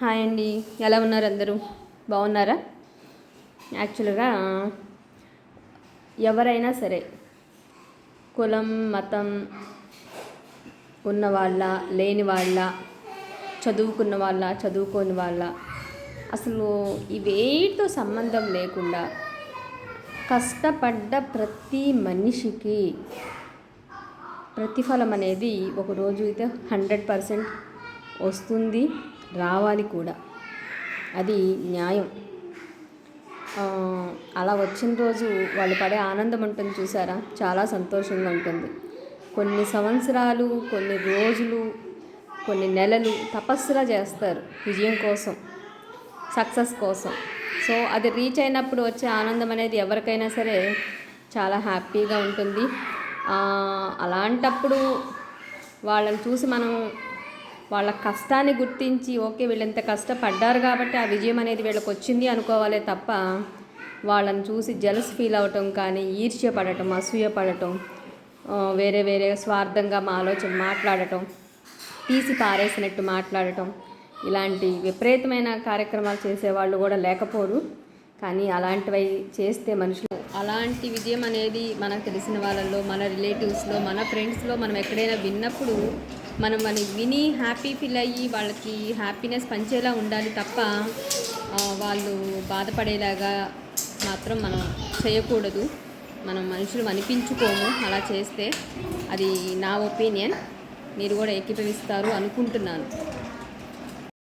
Hi అండి, ఎలా ఉన్నారు అందరూ? బాగున్నారా? యాక్చువల్గా ఎవరైనా సరే కులం మతం ఉన్నవాళ్ళ లేని వాళ్ళ, చదువుకున్న వాళ్ళ చదువుకోని వాళ్ళ, అసలు ఇవేటితో సంబంధం లేకుండా కష్టపడ్డ ప్రతి మనిషికి ప్రతిఫలం అనేది ఒకరోజు అయితే 100% వస్తుంది, రావాలి కూడా. అది న్యాయం. అలా వచ్చిన రోజు వాళ్ళు పడే ఆనందం ఉంటుంది చూసారా, చాలా సంతోషంగా ఉంటుంది. కొన్ని సంవత్సరాలు, కొన్ని రోజులు, కొన్ని నెలలు తపస్సులా చేస్తారు విజయం కోసం, సక్సెస్ కోసం. సో అది రీచ్ అయినప్పుడు వచ్చే ఆనందం అనేది ఎవరికైనా సరే చాలా హ్యాపీగా ఉంటుంది. అలాంటప్పుడు వాళ్ళని చూసి మనం వాళ్ళ కష్టాన్ని గుర్తించి ఓకే వీళ్ళు ఎంత కష్టపడ్డారు కాబట్టి ఆ విజయం అనేది వీళ్ళకి వచ్చింది అనుకోవాలే తప్ప వాళ్ళని చూసి జెలస్ ఫీల్ అవటం కానీ, ఈర్ష్య పడటం, అసూయ పడటం, వేరే వేరే స్వార్థంగా మా ఆలోచన మాట్లాడటం, తీసి పారేసినట్టు మాట్లాడటం, ఇలాంటి విపరీతమైన కార్యక్రమాలు చేసేవాళ్ళు కూడా లేకపోరు. కానీ అలాంటివి చేస్తే మనుషులు అలాంటి విజయం అనేది మనకు తెలిసిన వాళ్ళల్లో, మన రిలేటివ్స్లో, మన ఫ్రెండ్స్లో మనం ఎక్కడైనా విన్నప్పుడు మనం విని హ్యాపీ ఫీల్ అయ్యి వాళ్ళకి హ్యాపీనెస్ పంచేలా ఉండాలి తప్ప వాళ్ళు బాధపడేలాగా మాత్రం మనం చేయకూడదు. మనం మనుషులు అనిపించుకోము అలా చేస్తే. అది నా ఒపీనియన్, మీరు కూడా ఏకీభవిస్తారు అనుకుంటున్నాను.